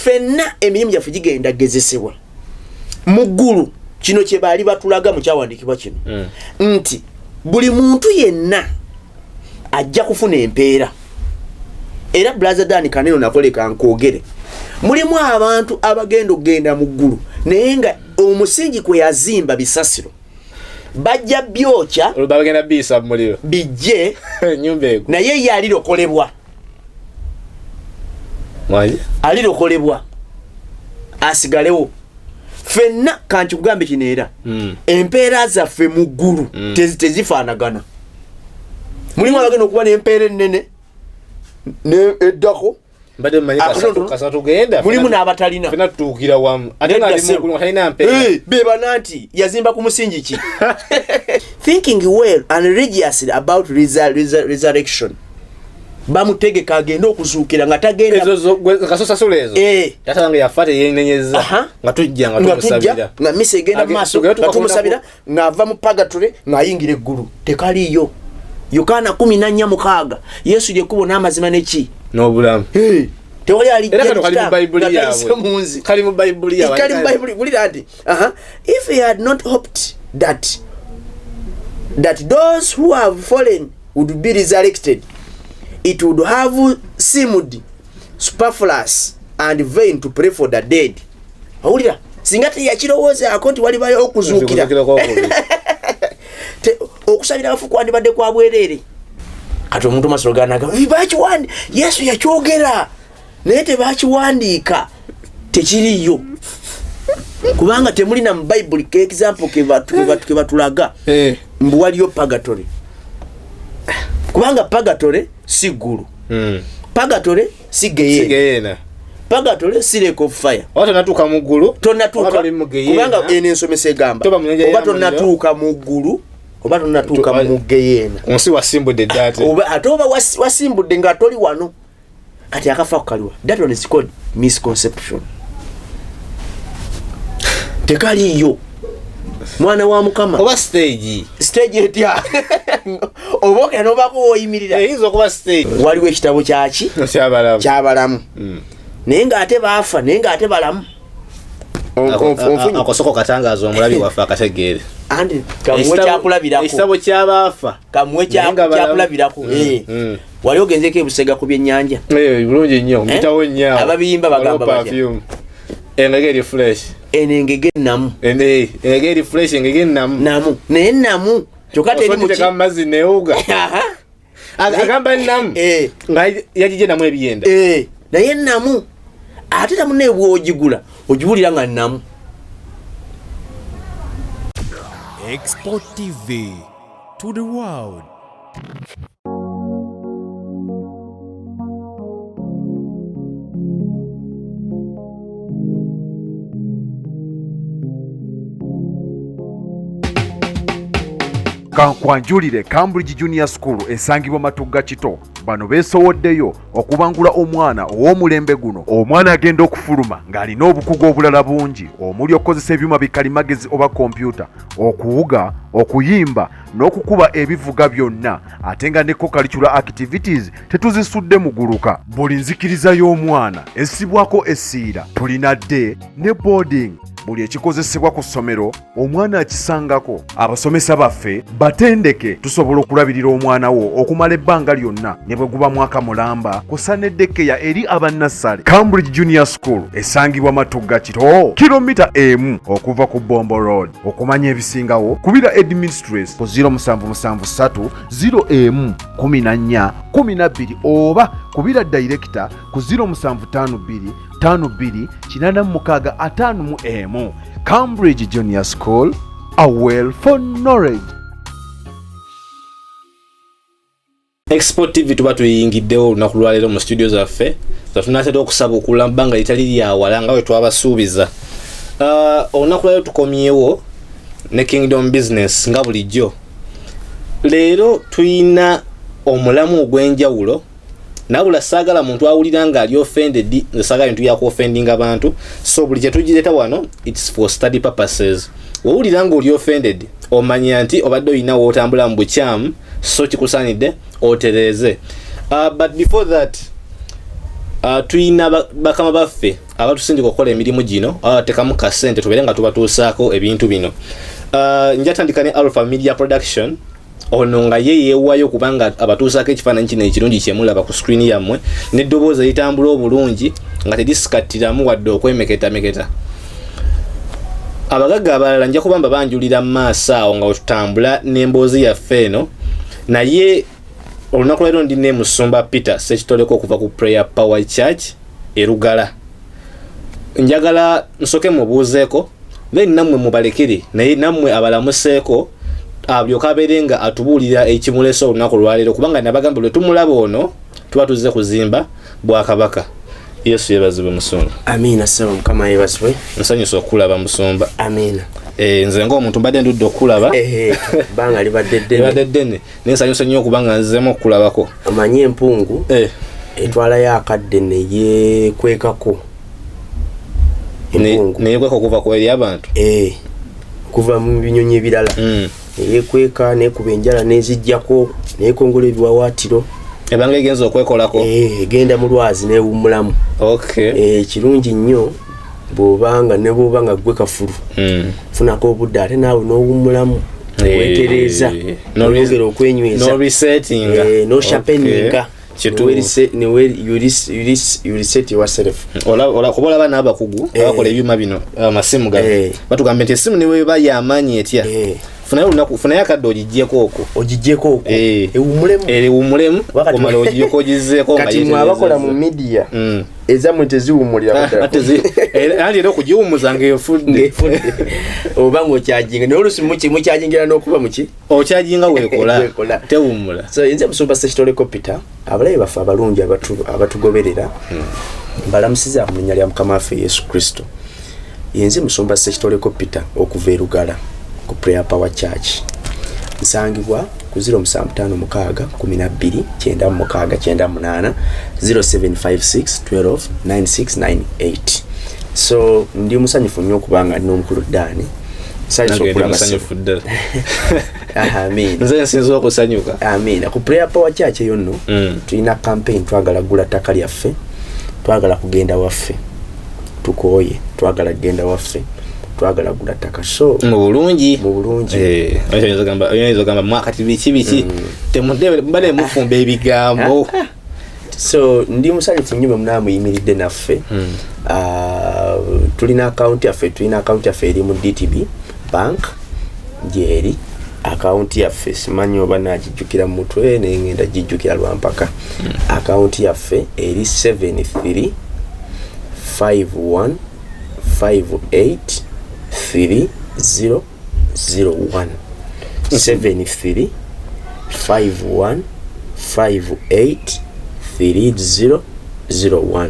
fenna emirimu gyaffe gigenda gezesebwa muggulu kino kye baali batulaga mu kyawandiikibwa kino nti buli muntu yenna ajja kufuna empeera era Brother Dan Kaneno nakoleka nkoogere mulimu abantu abagenda okugenda mu ggulu naye nga omusingi kwe yazimba bisasiro bajja byokya bagenda bisa muliro bijje nyumba ego naye ye alirokolebwa alirokolebwa asigalewo fenna kanti kugambe kineera empeera zaffe mu ggulu tezifaanagana mulimu abagenda okuba n'empeera ennene eddako mbadde mmanyi kasatu genda mulimu n'abatalina fena tutukira wamu ate nga alimu talina mpeera bebana nti yazimba ku musingi ki thinking well and religiously about resurrection bamutegeka agenda okuzuukira nga tagenda kasosasula ezo yatange yafate yenenyeza nga tujja nga tumusabira nga misa egenda maaso nga tumusabira ng'ava mu purgatory ng'ayingira eggulu tekaliyo Yokaana 14:6 Yesu lyekkubo n'amazima neki n'obulamu tewali ali kali mu Bayibuli bulira nti if he had not hoped that those who have fallen would be resurrected, it would have seemed superfluous and vain to pray for the dead. Awulira singa teyakirowoozaako nti walibayo okuzuukira okusabira abafu kwandibadde kwa bwereere ate omuntu masologanaga bakiwandi Yesu yakyogera naye tebakiwandiika tekiriyo kubanga temulina mu Bible ke example ke batulaga mbu waliyo purgatory kubanga purgatory si ggulu purgatory si geyeena purgatory si lake of fire watu natuka mu ggulu tonatuuka kubanga ene ensomesa egamba oba tonatuuka mu ggulu oba tonatuuka mu geyeena onsi wasimbudde date ate oba wasimbudde nga toli wano kati akafa kukaliwa. That one is called misconception. Tekaliyo mwana wa mukama oba stage etya oboke nobako oyimirira eyizo kuba stage waliwo ekitabo kyaki kyabalamu naye nga ate baafa naye nga ate balamu akosoko katangazo omulabi waffe akategeere andi kamwe kyakulabirako ekitabo kyabaafa kamwe kyakulabirako wali ogenzeko ebusega ku byennyanja bulungi nnyo mpitawo nnyo ababiyimba bagamba batya engege fresh engege namu engege fresh engege namu naye namu kyokka teri mu mazzi neewuga agamba namu nga yagije namu ebiyenda naye namu ate namu ne bw'ogigula ogiwulira nga namu. Export TV to the world. Kankwanjulire Cambridge Junior School esangibwa Matugga Kito bano beesowoddeyo okubangula omwana ow'omulembe guno omwana agenda okufuluma ng'alina obukugu obulala bungi omuli okukozesa ebyuma bikalimagezi oba kompyuta okuwuga okuyimba n'okukuba ebivuga byonna ate nga ne co-curricular activities tetuzisudde muguluka. Buli nzikiriza y'omwana essibwako essiira tulina day ne boarding buli ekikozesebwa ku ssomero omwana akisangako. Abasomesa baffe batendeke tusobola okulabirira omwana wo okumala ebbanga lyonna ne bwe guba mwaka mulamba kusa n'eddekeya eri abannassale. Cambridge Junior School esangibwa Matugga Kito kilomita emu okuva ku Bombo Road. Okumanya ebisingawo kubira administrator ku 0773 011412 oba kubira director ku 0752 528655. Cambridge Junior School, a well for knowledge. Export TV tuba tuyingiddewo olunaku lwaleero mu studio zaffe tunatera okusaba okulambanga litali lyawala nga we twabasuubiza. Olunaku lwaleero tukomyewo ne Kingdom Business nga bulijjo. Leero tuyina omulamu ogw'enjawulo nabula saagala muntu awulira nga ali offended saagala bintu byako offending abantu, so buli kye tugireeta wano it's for study purposes. Wawulira nga oli offended omanya nti obadde olina wootambula mu bukyamu so kikusaanidde otereeze. But before that tuyina bakama baffe abatusindika okukola emirimu gino abatekamu kasente tubeere nga tubatuusaako ebintu bino. Njatandika ne Alpha Media Production ono nga ye yeewaayo kubanga abatuusaako ekifaananyi kino ekirungi kyemulaba ku screen yammwe n'eddoboozi eritambula obulungi nga terisikkatiramu wadde okwemeketa. Abagagga abalala nja kubamba banjulira mu maaso awo nga tutambula n'emboozi yaffe eno, naye olunaku leero ndi ne Musumba Peter Ssekitoleko okuva ku Prayer Power Church Erugala. Njagala nsoke mubuuzeeko then nammwe mubalekere naye nammwe abalamuseeko abyoka abeere nga atubuulira ekimulesa olunaku lwaleero kubanga nabagamba lwe tumulaba ono tuba tuzze kuzimba Bwakabaka. Yesu yebazibwe Musumba. Amina sebo Mukama yebazibwe. Nsanyusa okulaba Musumba. Amina. Nze ng'omuntu mbadde ndudde okulaba banga libadde ddene nsanyusa nnyo okubanga nzemu okulabako. Amanyi empungu etwala yakadde neyekwekako empungu neyekweka okuva ku eri abantu kuva mu binyonyi ebirala neyekweka nekuba enjala nezijjako neyekongola ebiwawaatiro ebanga egenza okwekolako egenda mu lwazi newummulamu. Kirungi nnyo bw'obanga ne bw'obanga gwe kafulu funako obudde ate naawe n'owummulamu weetereeza n'oyongera okwenyweza no sharpeninga you reset yourself. Kuba olaba n'abakugu abakola ebyuma bino amasimu gano batugamba nti essimu niwe bayamaanyi etya funayo akadde ogigyeko okwo ewummulemu omala ogigyeko ogizeeko kati mwe abakola mu media ezammwe teziwummulira anti era okugiwummuza ng'efudde oba ng'okyajinga naye oluusi mukyajingira n'okuba muki okyajinga weekola tewummula. So nze Musumba Ssekitoleko Peter abalabe baffe abalungi abatugoberera mbalamusiza mu linnya lya Mukama waffe Yesu Kristo. Yenze Musumba Ssekitoleko Peter okuva Erugala ku Prayer Power Church nsangibwa ku 0756129698 0756129698. So ndi musanyufu nnyo kubanga ndi n'omukulu Dani Amen. Nze nsinza okusanyuka. Amen. Ku Prayer Power Church eyo nno tulina campaign twagala gula ttaka lyaffe, twagala kugenda waffe tukooye, twagala kugenda waffe, twagala gula ttaka. So mu bulungi oyinza gamba mwakati biki temudde mbale mufumba ebigambo. So ndi musanyufu nnyo munamuyimiridde naffe. Tulina account yaffe eri mu DTB Bank gyeri account yaffe simanyi oba nagijjukira mu mutwe nengenda gijjukira lwampaka. Account yaffe eri 7351583001 7351583001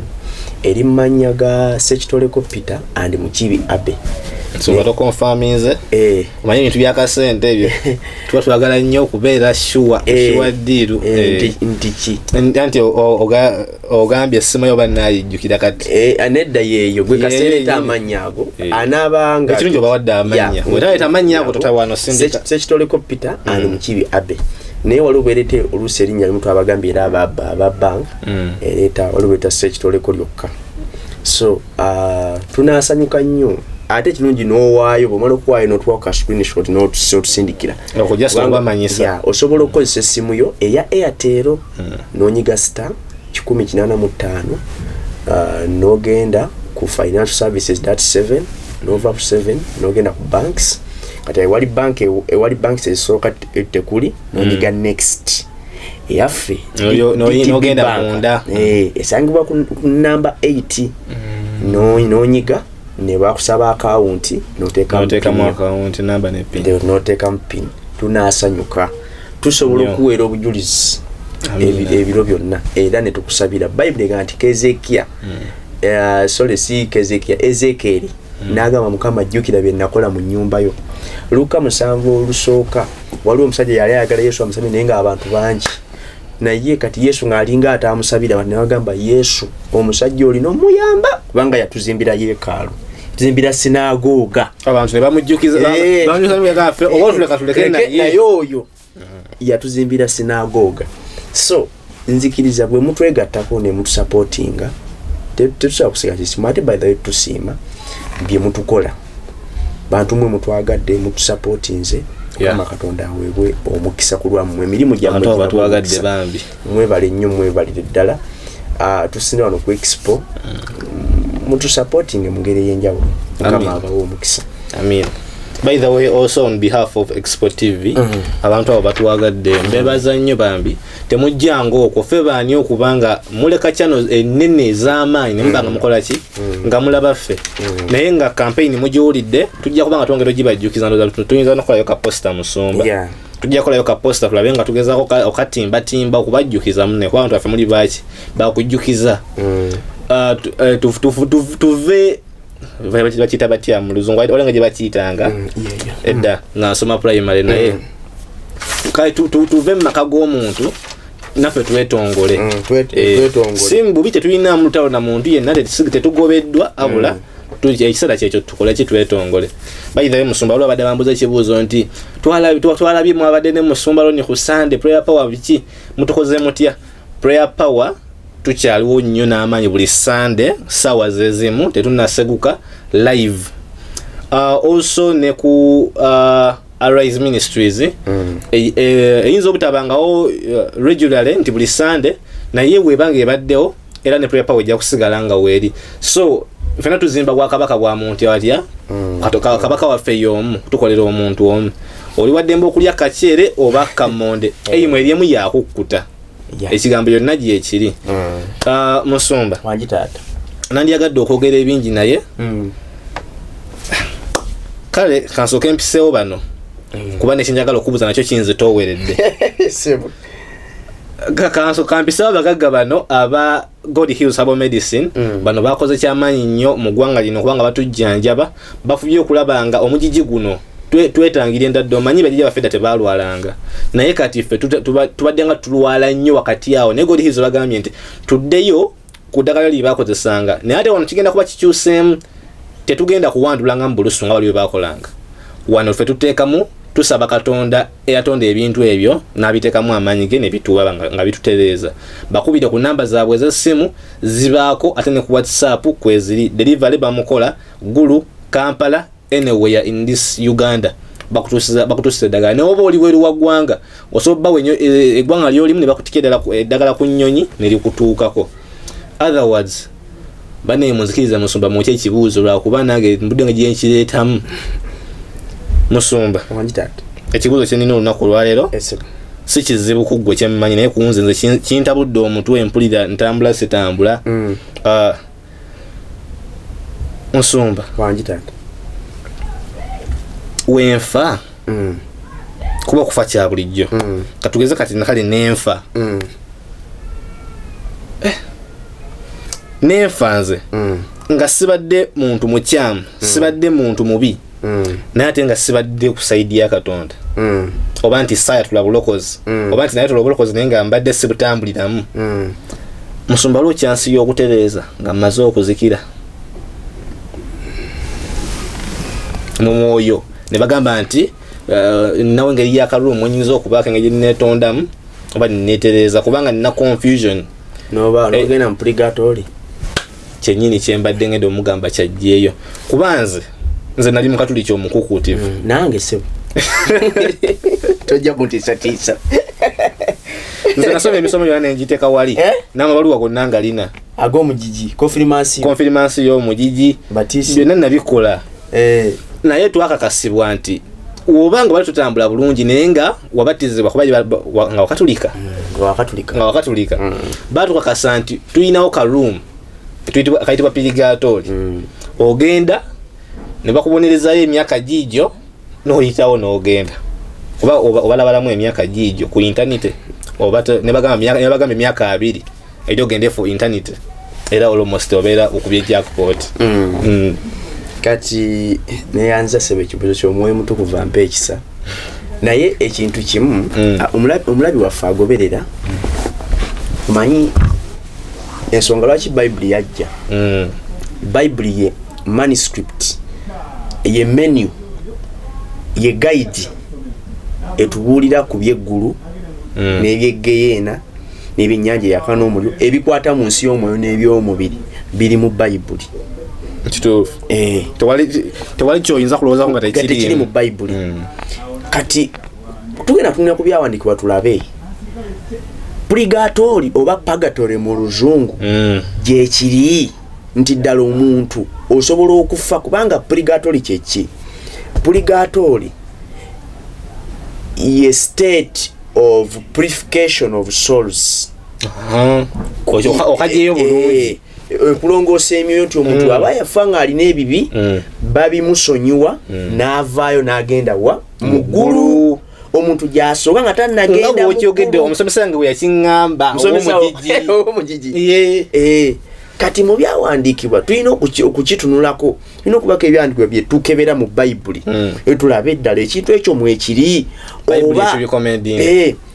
eri mmanya ga Ssekitoleko Peter and Mukibi Abe. So what confirminze manyi bintu byakasente ebyo tuba twagala nnyo okubeera sure diru nti ogambye essimu yo bannayijjukira kati anedda yeeyo gwe kasente amanya ago anabanga ekirungi obawadde amanya wetaleeta amanya ago totawano Ssekitoleko Peter and Mukibi Abe naye waliwo erete oluusi erinnya limuntu abagambye era aba bank ereeta waliwo eta Ssekitoleko lyokka. So tunasanyuka nnyo ate kirungi n'owaayo bw'omala okuwaayo n'otuwaka screenshot n'otusindikira osobola okukozesa essimu yo eya Airtel n'onyiga star 185 n'ogenda ku financial services .7 n'ova ku 7 n'ogenda ku banks kati ewali banks ezisooka tekuli n'onyiga next eyaffe n'ogenda munda esangibwa ku namba 8 n'onyiga ne bakusaba akawunti n'oteekamu akawunti namba ne pin n'oteekamu pin. Tunasanyuka tusobola okuweera obujulizi ebiro byonna era ne tukusabira. Bayibuli egamba nti Kezekiya Ezekieri n'agamba Mukama jjukira bye nakola mu nnyumba yo. Luka 7 olusooka waliwo omusajja yali ayagala Yesu amusabire naye ng'abantu bangi naye kati Yesu ng'alinga atamusabira ne bagamba Yesu omusajja olina omuyamba kubanga yatuzimbira yeekaalu tuzimbira sinagoga abantu ne bamujjukiza bamujjukiza obatuleka naye oyo yatuzimbira sinagoga. So nzikiriza bwe mutwegattako ne mutusupportinga tetusobola kusiga kisiima ate by the way tusiima bye mutukola bantu mwe mutwagadde mutusupportinze Mukama Katonda aweebwe omukisa ku lwammwe emirimu gyammwe batwagadde bambi mwebale nnyo mwebalire ddala tusinze wano ku expo mutusupportinge mu ngeri ey'enjawulo Mukama abawe omukisa amin. By the way, also on behalf of Expo TV, abantu abo batuwagadde mbebaza nnyo bambi temujjango okwo ffe baani okubanga muleka channels ennene ez'amaanyi ne mubanga mukola ki nga mulaba ffe naye nga campaign mugiwulidde tujja kubanga twongera ogibajjukiza ndoza tuyinza nokolayo ka posta musumba tujja kolayo ka posta tulabe nga tugezaako okatimba okubajjukiza munne kuba abantu baffe muli baaki bakujjukiza tuve bakita batya mu luzungu olenga gye bakiyitanga edda nga nsoma primary naye kale tuve mu maka g'omuntu naffe twetongole simbubi tetulina mulutalo na muntu yenna tetugobeddwa abula ekiseera kyekyo tukole ki twetongole. Bayithawe Musumba waliwo abadde bambuza ekibuuzo nti twalabye mwabadde ne Musumba loni ku Sunday prayer power biki mutukoze mutya? Prayer power tukyaliwo nnyo n'amaanyi buli Sunday ssaawa zezimu tetunnaseguka live. Also ne ku Arise Ministries eyinza obutabangawo regularly nti buli Sunday naye webanga ebaddewo era ne prayer power ejja kusigala nga weeri. So fena tuzimba bwa kabaka bwa muntu atya kabaka waffe y'omu tukolera omuntu omu oli waddemba okulya kakyere oba kammonde eyimu eryemu yakukkuta ekigambo yonna gyekiri. Musumba wangi taata nandyagadde okwogera ebingi naye kale kansooka empiseewo bano kuba nekinjagala okubuuza nakyo kinzitooweredde kampisawo abagagga bano aba God Heals Herbal Medicine bano bakoze kyamaanyi nnyo mu ggwanga lino kubanga batujjanjaba bafubye okulaba nga omugigi guno twetangira endadde omanyi bajja baffe dda tebaalwalanga naye kati ffe tubadde nga tulwala nnyo wakati awo naye God Heals bagambye nti tuddeyo ku ddagala lye baakozesanga naye ate wano kigenda kuba kikyuseemu tetugenda kuwandulanga mu bulusu nga bali bwe baakolanga wano ffe tuteekamu tusaba Katonda eyatonda ebintu ebyo n'abiteekamu amaanyi ge ne bituwa nga bitutereeza. Bakubire ku namba zaabwe ez'essimu zibaako ate ne ku WhatsApp kweziri delivery bamukola Gulu Kampala anywhere in this Uganda bakutuusiza eddagala naye oba oli bweru wa ggwanga osobola bawe eggwanga ly'olimu ne bakutikira eddagala ku nnyonyi ne likutuukako. Otherwise bane munzikiriza Musumba mu ekibuuzo lwakuba nange mbudde nga gye nkireetamu. Musumba wangi taata ekibuuzo kyenina olunaku olwaleero si kizibu kuggwe kyemmanyi naye kunze nze kintabudde omutwe empulira ntambula sitambula. Musumba wangi taata wenfa kuba kufa kya bulijjo katugeze kati nakale nenfa nenfa nze nga sibadde muntu mukyamu sibadde muntu mubi naye ate nga sibadde ku saidi ya Katonda oba nti saya tula bulokozi oba nti naye tula bulokozi naye nga mbadde sibutambuliramu. Musumba lwo kyansi y'okutereeza nga mmaze okuzikira mu mwoyo ne bagamba nti nawe engeri y'akalumu nyinza okubaako engeri neetondamu oba neetereeza kubanga nina confusion noba ogenda mu purgatory kyennyini kyembadde ngenda omugamba kyajjeeyo kuba nze nali mu Katuliki omukukuutivu nange sebo tojja kuntiisatiisa nze nasoma emisomo yonna nengiteeka wali n'amabaluwa gonna nga lina ag'omugigi confirmation y'omugigi byonna nabikola naye twakakasibwa nti obanga bali tutambula bulungi naye nga wabatizibwa kuba nga wakatulika batukakasa nti tulinawo kaluumu kayitibwa purgatory ogenda ne bakubonerezayo emyaka giigyo n'oyitawo n'ogenda kuba obalabalamu emyaka giigyo ku internet oba ne bagamba emyaka 2 eri ogende for internet era almost obeera okubye jackpot. Kati neyanza sebe ekibuzo ky'omwoyo mutukuvu ampa ekisa naye ekintu kimu omulabi waffe agoberera manyi ensonga lwaki Bible yajja. Bible ye manuscript ye menu ye guide etubuulira ku byeggulu n'ebyeggeyeena n'ebyennyanja yaka n'omuliro ebikwata mu nsi y'omwoyo n'ebyomubiri biri mu Bible. Kituufu. Tewali kyoyinza kulowooza nga tekiri mu Bible. Kati tugenda tunnya ku byawandiikibwa tulabe. Purgatory oba purgatory mu Luzungu gye kiri nti ddala omuntu osobola okufa kubanga purgatory kyeki. Purgatory ye state of purification of souls. Okajeyo bulungi. Kulongoosa emyoyo nti omuntu aba yafa nga alina ebibi babimusonyiwa n'avaayo n'agenda wa mu ggulu. Omuntu gy'asooka nga tannagenda mukyogedde omusomesa wange bwe yakiŋŋamba omugigi. Kati mu byawandiikibwa tulina okukitunulako, tulina okubako ebyawandiikibwa bye tukebera mu Bayibuli tulabe eddala ekintu ekyo mwekiri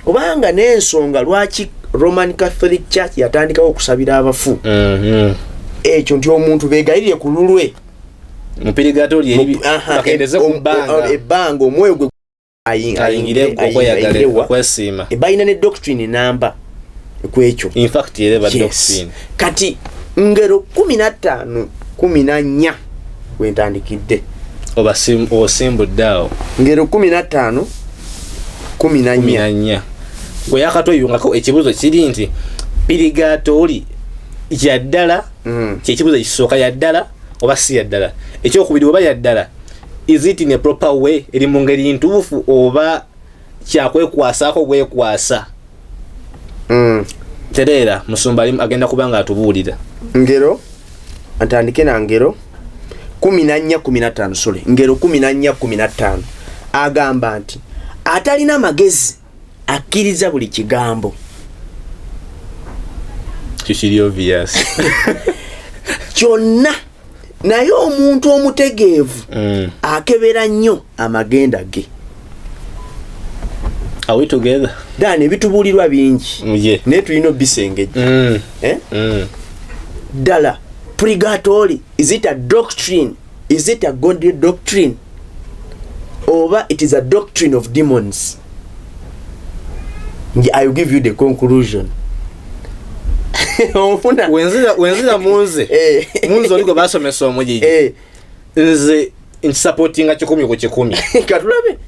obanga n'ensonga lwaki Roman Catholic Church yatandikawo okusabira abafu ekyo nti omuntu beegayirire ku lulwe mu purgatory bakendeze ku ebbanga omwoyo gwe ayingire okwesiima. Balina ne doctrine namba kwekyo. In fact yereba doctrine. Kati ngero 15 14 wentandikidde oba osimbuddeawo ngero 15 14 gwe yakatoyungako ekibuzo kiri nti purgatory yaddala kyekibuzo ekisooka yaddala oba si yaddala, ekyokubiri oba yaddala is it in a proper way, eri mu ngeri ntuufu oba kyakwekwasaako bwekwasa. Tereera Musumba agenda kubanga atubuulira. Ngero atandike na ngero 14:15 sole ngero 14:15 agamba nti atalina magezi akkiriza buli kigambo. Kikiri obvious. Kyonna naye omuntu omutegeevu akebera nnyo amagenda ge. Are we together? Dani bitubulirwa bingi. Ne tulino bisengejja. Dala purgatory, is it a doctrine? Is it a godly doctrine? Or it is a doctrine of demons? I will give you the conclusion. Wenzira munze oliko basomesa omujiji nze supportinga 10 ku 10 katulabe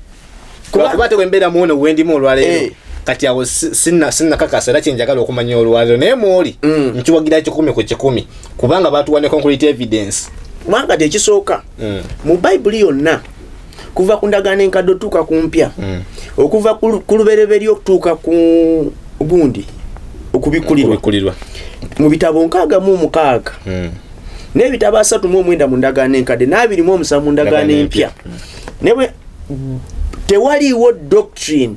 kuba tekwembeera muno wendimu olwaleero kati awo sinna kakasa era kyenjagala okumanya olwaleero naye mwoli nkiwagira 10 ku 10 kubanga batuwane concrete evidence kubanga tekisooka mu Bible yonna kuva ku ndagaano enkadde otuuka ku mpya okuva ku lubereberye okutuuka ku gundi okubikulirwa mu bitabo 66 n'ebitabo 39 mu ndagaano enkadde n'27 mu ndagaano empya nebwe tewaliwo doctrine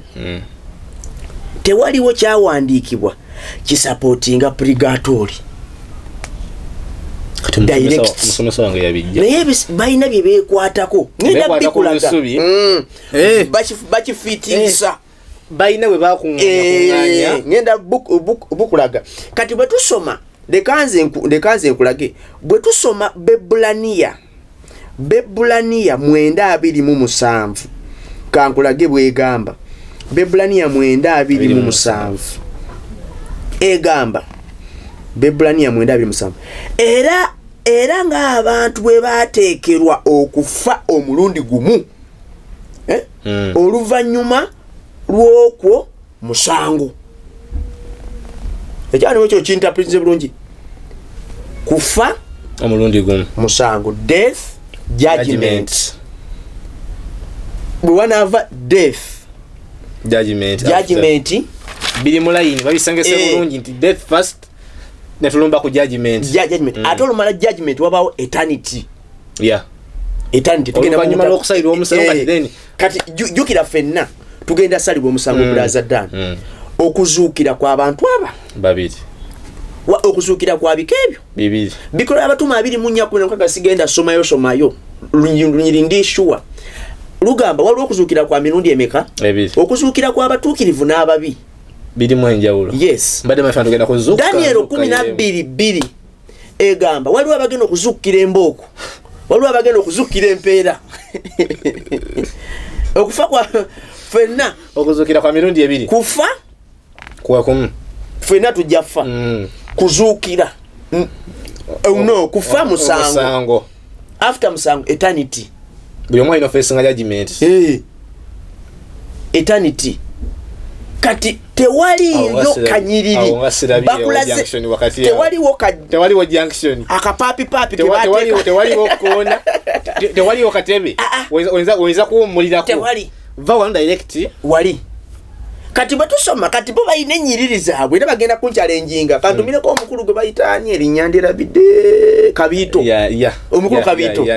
tewaliwo kyawandiikibwa kisupportinga purgatory musomesa wange yabijja naye balina bye beekwatako ngenda bikulaga bakifiitingisa balina bwe bakunganya ngenda bukulaga kati bwe tusoma lekanze nkulage bwe tusoma Bebulaniya 9:27 kankulage bwegamba Bebulaniya 9:27 egamba Bebulaniya 9:27 era ng'abantu bwe baateekerwa okufa omulundi gumu oluvannyuma lw'okwo musango. Ekyani wekyo kinterpretize bulungi kufa omulundi gumu musango, death judgment. Bwe wanava death judgment biri mu line babisangese bulungi nti death first netulumba ku judgment ate olumala judgment wabawo eternity. Eternity tugenda nyuma l'okusalirwa omusango kati then kati jukira fenna tugenda salibwa omusango brother Dan okuzuukira kwa bantu aba babiri okuzuukira kwa bikebyo bibiri bikola abatuma 24 sigenda somayo lunyirindi shuwa lugamba waliwo okuzuukira kwa mirundi emeka okuzuukira kwa abatuukirivu n'ababi biri mu enjawulo. Yes mbadde mafano tugenda kuzuuka Daniel 12:2 egamba waliwo abagenda okuzuukira embooko waliwo abagenda okuzuukira empeera okufa kwa fenna okuzuukira kwa mirundi ebiri kufa kwa kumu fenna tujja fa kuzuukira no kufa musango after musango eternity buli omwe ino facing judgment eternity kati tewaliyo kanyiriri bakulaze tewaliwo junction akapapi tewaliwo kona tewaliwo katebe wenza kuwumulirako va one direct wali kati batusoma kati bo bayine nyiriri zaabwe ne bagenda kunchalenjinga kantumireko omukulu gwe bayitani erinyandira bide kabito omukulu kabito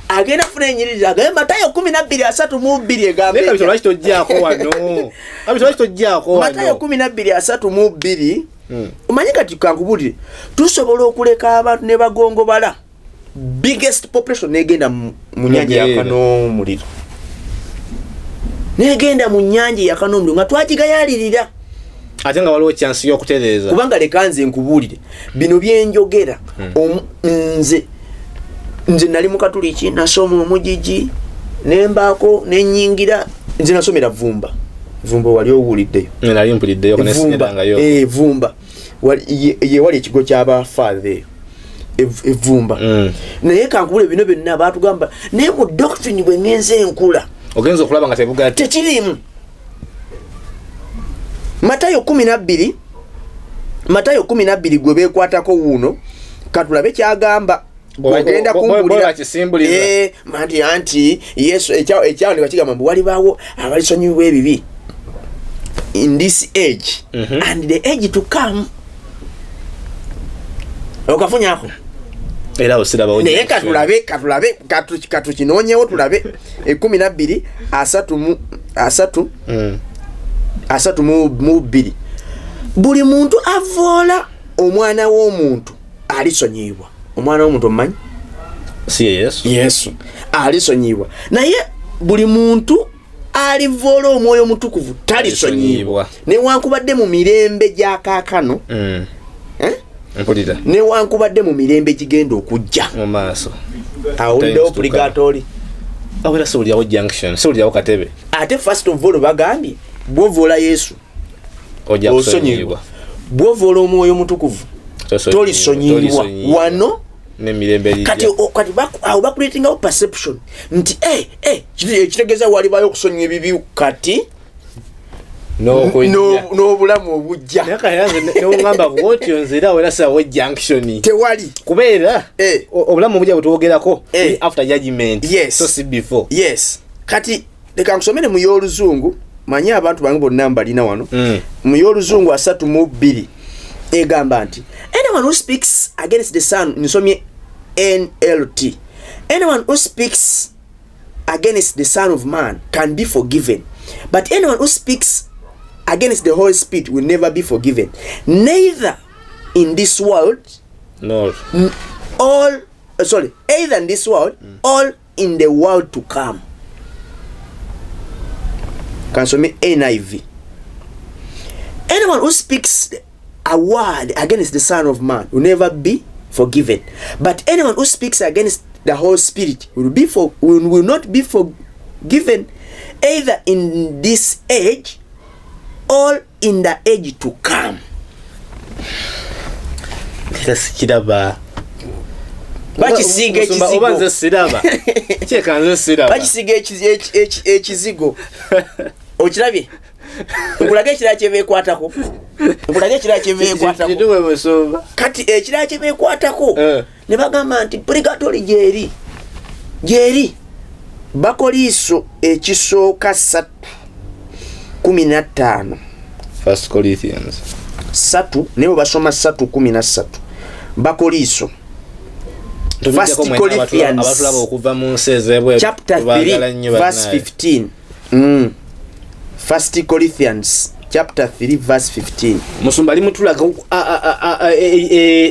agenda funa nyiriri agaye Matayo 12:3 egambe kabito lwakitojjako wano Matayo 12:3 umanyi kati kankubulire tusobola okuleka abantu ne bagongo bala biggest population negenda mu nyanja yakano muliro negenda mu nyanja yakanomuliro nga twakigayalirira ate nga waliwo chance y'okutereeza kubanga lekanze nkubulire bino byenjogera nze nali mu Katuliki nasoma omujiji nembaako nenyingira nze nasomera Vumba wali owuliddeyo nali mpuliddeyo konesindangayo Vumba ye wali ekigo ky'abafaadhe Vumba naye kankubule bino byonna baatugamba naye mu doctrine bwe ngenze enkula ogenza okulaba nga tebugati tekirimu Matayo 12 gwe beekwatako wuuno katulabe kyagamba ogenda kumbulira anti Yesu ekyawo ne bakigamba mbu walibaawo abalisonyiwa ebibi in this age and the age to come okafunyako era osiraba naye katulabe katukinonyewo tulabe 12:3 buli muntu avoola omwana w'omuntu alisonyibwa omwana w'omuntu omanyi si Yesu alisonyibwa naye buli muntu alivoola omwoyo omutukuvu talisonyibwa newankubadde mu mirembe gy'akaakano mpulira newankubadde mu mirembe gigenda okujja mu maaso awuliddewo purgatory awera siwulirawo junction siwulirawo katebe ate first of all bagambye bwovoola Yesu osonyibwa bwovoola omwoyo omutukuvu tolisonyibwa wano nemirembe kati awo bakuleetingawo perception nti ekitegeeza walibayo okusonywa ebibi kati n'obulamu obujja newongamba bwotyo nzira wera sawo junction tewali kubeera obulamu obujja bwetwogerako after judgment so si before kati leka nkusomere mu y'oluzungu manyi abantu bange bonna mbalina wano mu y'oluzungu 3:2 egamba nti anyone who speaks against the son nsomye NLT anyone who speaks against the Son of Man can be forgiven but anyone who speaks against the Holy Spirit will never be forgiven neither in this world either in this world or in the world to come. Kansome NIV. Anyone who speaks a word against the Son of Man will never be forgiven. But anyone who speaks against the Holy Spirit will not be forgiven either in this age or in the age to come. Kiraba bakisiga ekizigo obanze siraba kyekanze siraba bakisiga ekizigo okirabye nkulaga ekirala kyebeekwatako kati ekirala kyebeekwatako ne bagamba nti purgatory gyeri Bakoliiso ekisooka 3:15 First Corinthians 3 nebo basoma 3:13 Bakoliiso First Corinthians abatulaba okuva mu nsezebwe chapter 3 verse 15 First Corinthians chapter 3 verse 15 musumba limutulaga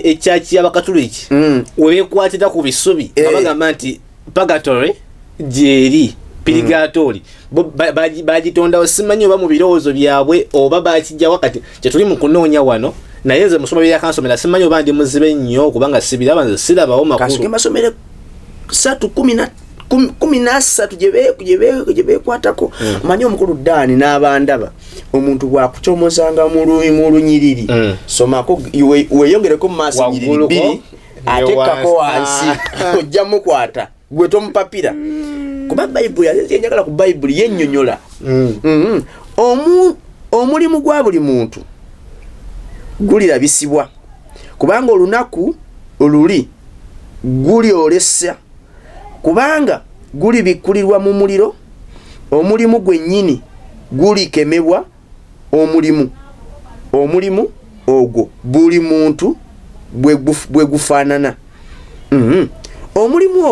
echachi y'abakatoliki webekwatira ku bisubi abagamba nti purgatory gyeri purgatory bagitonda osimanyi oba mu birowoozo byabwe oba bakijja wakati kyetuli mu kunoonya wano naye nze musoma byakansomera simanyi oba ndi muzibe nnyo kubanga sibiraba nze sirabawo makulu kasuke masomere 3:13 gyebeekwatako manyi omukulu Dani n'abandaba omuntu bwakucomozanga mu lunyiriri somako weyongereko mu maaso nyiriri 2 atekako wansi ojja mukwata gwe tomupapira kuba Bible yaze njagala ku Bible yennyonnyola omulimu gwa buli muntu gulirabisibwa kubanga olunaku oluli gulyolesa kubanga guli bikulirwa mu muliro omulimu gwennyini gulikemebwa omulimu ogwo buli muntu bwe gufaanana omulimu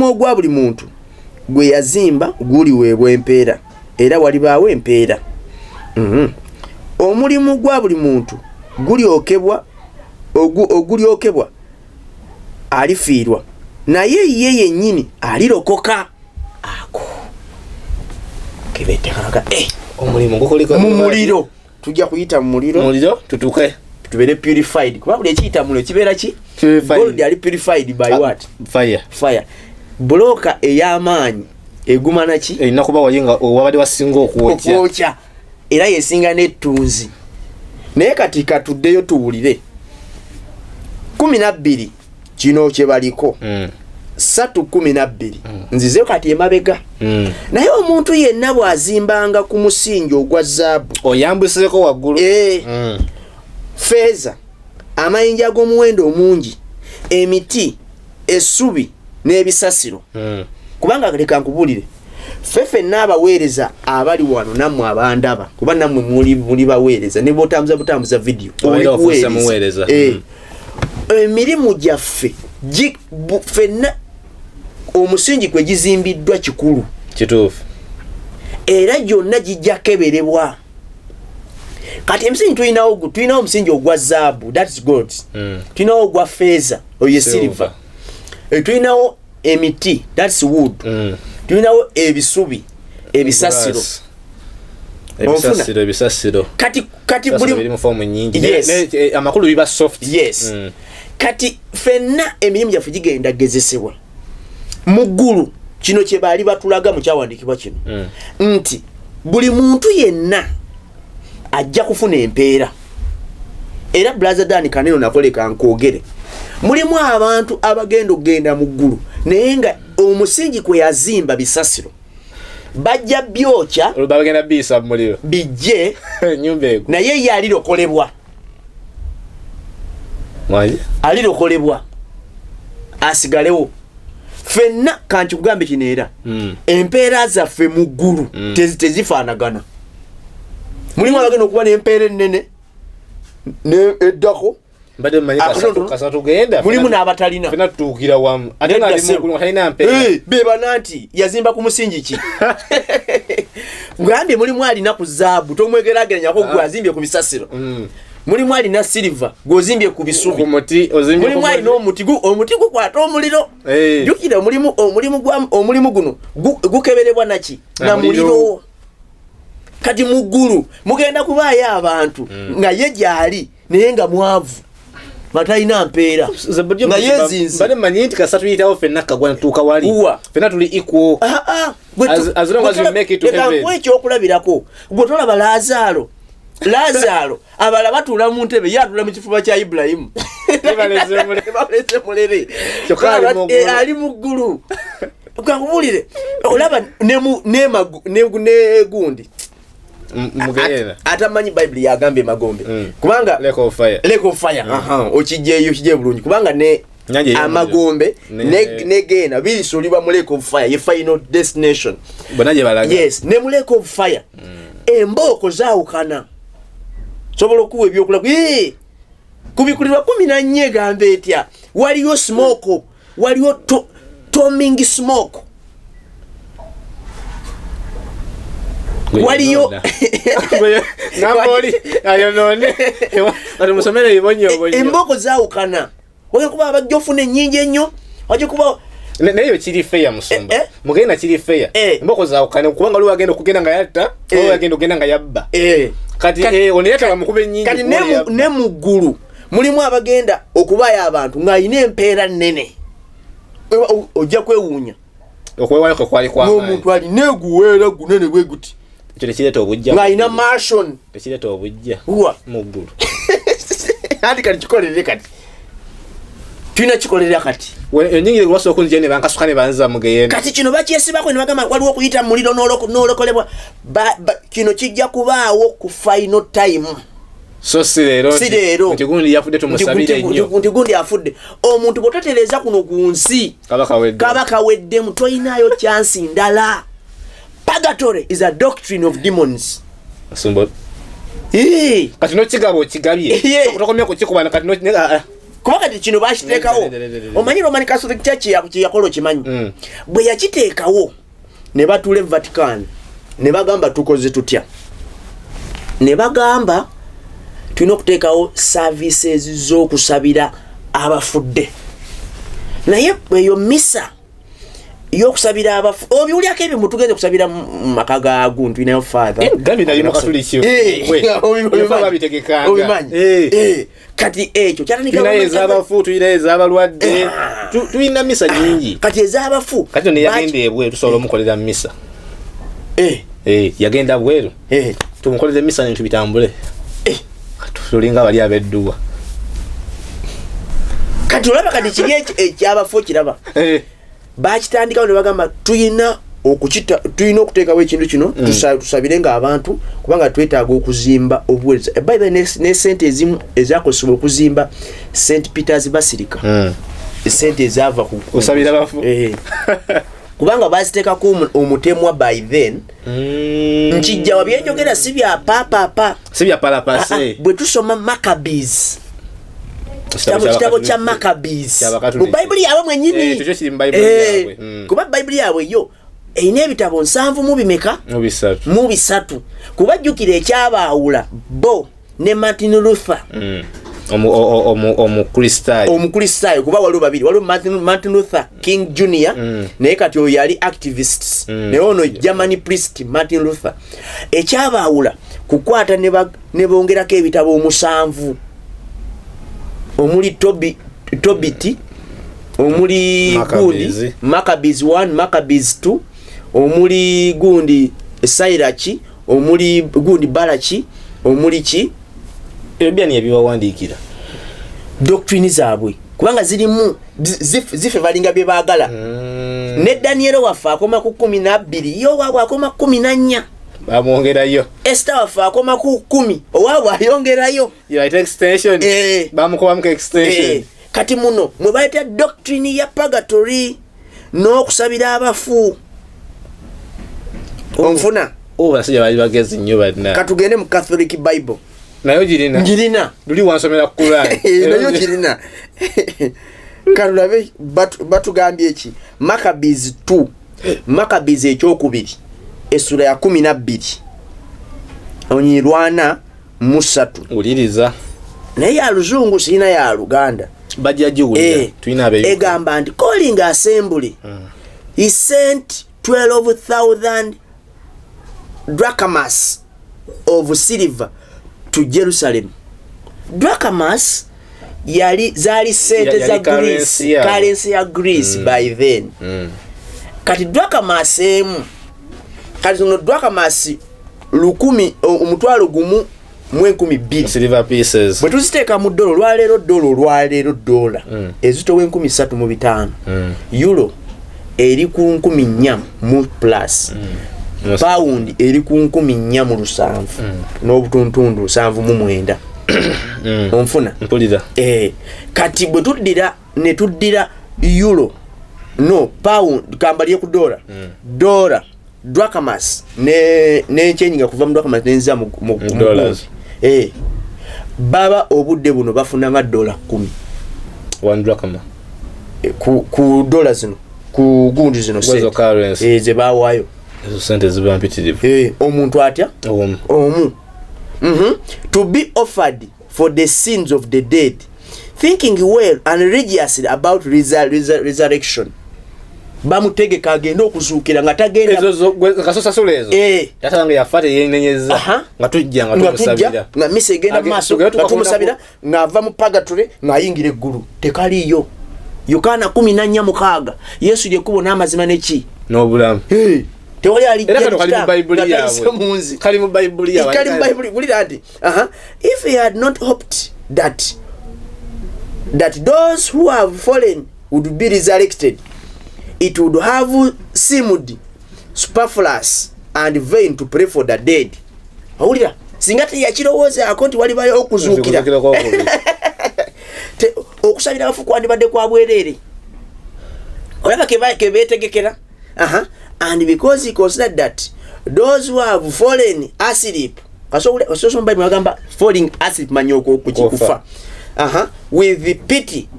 ogwa buli muntu gwe yazimba guliweebwa empeera era walibaawo empeera omulimu gwa buli muntu ogulyokebwa alifiirwa naye ye yennyini alirokoka ako kebetekanaga omulimu gukoliko mu muliro tujja kuyita mu muliro tutuke tubere purified kuba buli ekiyita muliro kibeera ki gold ali purified by what fire bloka ey'amaanyi egumana ki erina kuba walinga wabadde wasinga okwokya era yesinga n'ettunzi naye kati katuddeyo tuwulire 12 kino kye baliko 3:12 nzizeyo kati emabega naye omuntu yenna bw'azimbanga ku musingi ogwa zaabu oyambuseko waggulu feeza amayinja g'omuwendo omungi emiti essubi n'ebisasiro kubanga leka nkubulire ffenna abaweereza abali wano nammwe abandaba kuba nammwe muli baweereza ne botambuza video muweereza emirimu gyaffe ffenna omusingi kwe gizimbiddwa kikulu kituufu era gyonna gijja keberebwa kati emisingi tulinawo omusingi ogwa zaabu that's gold tulinawo ogwa feeza oyo silver tulinawo emiti that's wood tulinawo ebisubi ebisasiro kati buli mu form nyingi amakulu biba soft kati ffenna emirimu gyaffe gigenda gezesebwa mu ggulu kino kye baali batulaga mu kyawandiikibwa kino nti buli muntu yenna ajja kufuna empeera era brother Dan Kaneno nakoleka nkwogere mulimu abantu abagenda okugenda mu ggulu naye nga omusingi kwe yazimba bisasiro bajja byokya bagenda bisa mu muliro bijje nyumba ego naye ye alirokolebwa asigalewo ffenna kanti kugambe kino era empeera zaffe mu ggulu tezifaanagana mulimu abagenda okuba n'empeera ennene eddako mulimu n'abatalina bebana nti yazimba ku musingi ki ngambye mulimu alina ku zaabu tomwegerageranyako gwe azimbye ku bisasiro mulimu alina silver gwozimbye ku bisubi mulimu alina omuti gukwata omuliro jukira omulimu guno gukeberebwa naki na muliro kati mu ggulu mugenda kubaayo abantu nga ye gyali naye nga mwavu batalina mpeera nga yezinze bale manyi nti kasatu yitawo ffenna kagwana tuuka wali ffenna tuli equal as long as you make it to heaven ekyokulabirako gwe tolaba Lazaalo abala batuula mu ntebe ye atula mu kifuba kya Ibulayimu baleze mulere ali mu ggulu kakubulire olaba negundi atamanyi Bible yagambye magombe kubanga lake of fire okijjeyo bulungi kubanga amagombe negena birisulibwa mu lake of fire ye final destination bonaje balaga yes ne mu lake of fire embooko zaawukana sobola okuwa ebyokulaba kubikulirwa 14 gambe etya waliyo smoke waliyo toming smoke waliyo namboli ayonone ari musomere ibonyo emboko zaawukana wage kuba abajja ofuna ennyingi ennyo wage kuba nayo kiri fair musomba mugenda kiri fair emboko zaawukana kubanga lwa agenda okugenda nga yatta oyo agenda okugenda nga yabba kati oneyata bamukube ennyingi kati ne mu ggulu mulimu abagenda okubayo abantu ng'ayina empeera nnene ojja kwewuunya okwewayo kwali kwamaanyi n'omuntu alina eguweera gunene bwe guti ekyo tekireta obujja ng'ayina mashon tekireta obujja uwa mu ggulu andi kati kikolere kati tuna kikolera kati enyingire lwaso kunje ne bankasukane banza mugeyene kati kino bakyesibako ne bagamba waliwo okuyita muliro nolokolebwa kino kijja kubaawo ku final time. So sirero nti yafudde tumusabire nnyo nti gundi afudde omuntu bwotatereza kuno ku nsi kabaka wedde mutoyinayo chance ndala. Purgatory is a doctrine of demons. Asumbo kati no kigabo kigabye okutokomya ku kikubana kati no kuba kati kino bakiteekawo omanyi Roman Catholic Church yakola kimanyi bwe yakiteekawo ne batule Vatican ne bagamba tukoze tutya ne bagamba tulina okuteekawo services z'okusabira abafudde naye eyo misa yokusabira abafu obyulyako ebyo mutugenze kusabira maka ga guntu inayo father gami na yino katulikyo obimanyi kati ekyo kyatandika ezabafu tuyina ezabalwadde tuyina misa nyingi kati ezabafu kati ne yagenda ebweru tusobola omukolera misa yagenda bweru tumukolere misa ne tubitambule tulinga bali abedduwa kati olaba kati kiri ekyabafu kiraba bakitandikawo ne bagamba tuyina okuteekawo ekintu kino tusabirenga abantu kubanga twetaaga okuzimba obuweereza by the ne sente ezimu ezakozesebwa okuzimba St Peter's Basilica sente ezaava kusabira bafu kubanga baziteekako omutemwa by then nkijja wabyenjogera si bya papa si bya palapase bwe tusoma Maccabees kitabo kya Maccabees mu Bible yaabwe mwenyini ekyo kiri mu Bible yaabwe kuba Bible yaabwe yo eyina ebitabo 7 mu bimeka mu bisatu kuba jjukira ekyabaawula bo ne Martin Luther omukristaayo kuba waliwo babiri waliwo Martin Luther King Jr. naye kati oyo yali activists naye ono German priest Martin Luther ekyabaawula kukwata ne bongerako ebitabo 7 omuli Tobit omuli gundi Maccabees 1 Maccabees 2 omuli gundi Sirach omuli gundi Balachi omuli ki ebyani ebiwandikira doctrine zaabwe kubanga zirimu zife balinga bye baagala ne Daniel wafa akoma ku 12 yo waabwe akoma 14 bamwongerayo Esther wafa akoma ku 10 owaabwe ayongerayo extension bamukobamuko extension kati muno mwe bayita doctrine ya purgatory n'okusabira abafu onfuna basajja bali bagezi nnyo badna katugende mu Catholic Bible nayo girina luli wansomera ku Quran nayo girina kalulabe batugambye eki Maccabees 2 Maccabees ekyokubiri essula ya 12 onyirwana musatu uliriza naye ya luzungu sina ya Luganda bajajiwulira tuina abeyo egamba nti calling assembly he sent 12,000 drachmas of silver to Jerusalem. Drachmas zali sente za Greece, currency ya Greece by then. Kati drachmas kati no drachmas 10,000 mu 12 silver pieces bwe tuziteeka mu olwaleero dola ezitowa 13,500 euro eri ku 14,000 mu plus pound eri ku 14,700 n'obutuntundu 7 onfuna mpulira kati bwe tuddira euro no pound kambalye ku dola drachmas ne change kuva mu drachmas nenza mu dollars baba obudde buno bafuna nga $10 1 drachma ku dollars zino ku gundi zino ze bawaayo ezo sente ziba mpitirivu omuntu atya omu to be offered for the sins of the dead thinking well and religiously about resurrection bamutegeka agenda okuzuukira nga tagenda ezo kasosasula ezo yatange yafate yenenyeza nga tujja nga tumusabira nga misa egenda maaso nga tumusabira ng'ava mu purgatory ng'ayingira eggulu tekaliyo Yokaana 14:6 Yesu lyekkubo n'amazima neki n'obulamu tewali ali kali mu Bible bulira nti if he had not hoped that that those who have fallen would be resurrected, it would have seemed superfluous and vain to pray for the dead. Awulira singa teyakirowooza ako nti walibayo okuzuukira okusabira abafu kwandibadde kwa bwereere olaba ke beetegekera. And because he considered that those who have fallen asleep, kasomba mwagamba falling asleep manyoko kukikufa, with pity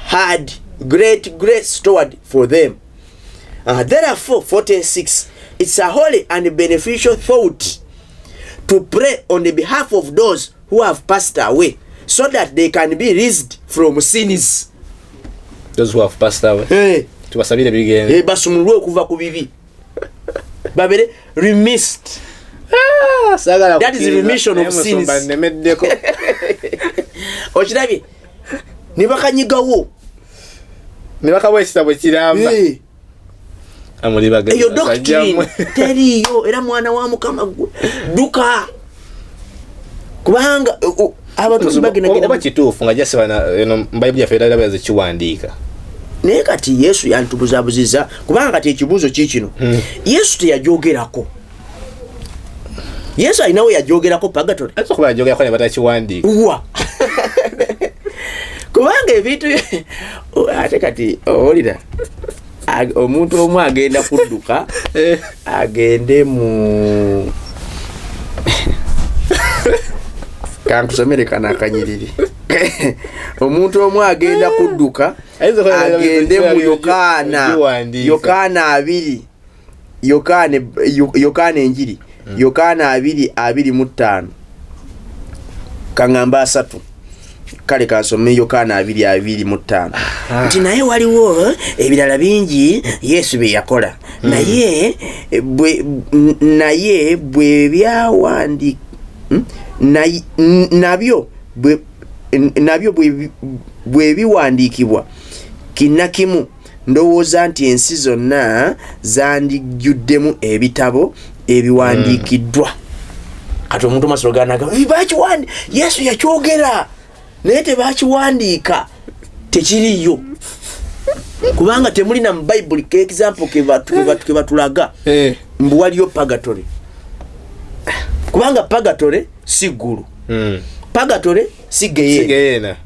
had great grace stored for them. Therefore 46, it's a holy and beneficial thought to pray on the behalf of those who have passed away, so that they can be released from sins. Those who have passed away. Tubasabire bigende. Basumulwe okuva ku bibi. Babere remissed. That is the remission of sins. Ochirabi. Nibakanyigawo. Nibakawe kitabo kiramba. Amulibaga. Eyo doctrine teriyo era mwana wa Mukama duka. Kubanga abantu bagenda oba kituufu nga jase bana Bible yafe dalaba yazikiwandiika. Naye kati Yesu yantubuzabuziza kubanga kati ekibuuzo kikino Yesu teyajogerako. Yesu alinawe yajogerako purgatory. Ate kuba yajogerako ne batakiwandiika. Wa kubanga ebintu ate kati olira omuntu omu agenda kudduka agende mu kankusomere kana akanyiriri. Omuntu omu agenda kudduka agende mu Yokaana 2 Yokaana enjiri Yokaana 2:25 kangamba 3 kale kasome Yokaana 2:25 nti naye waliwo ebirala bingi Yesu bye yakola naye bwe byawandi nabyo bwe biwandiikibwa kinnakimu ndowooza nti ensi zonna zandijuddemu ebitabo ebiwandiikiddwa. Kati omuntu masolo ganaga Yesu yakyogera naye tebakiwandiika tekiriyo kubanga temulina mu Bible ke example ke batulaga mbu waliyo purgatory kubanga purgatory si ggulu. Purgatory si geyeena.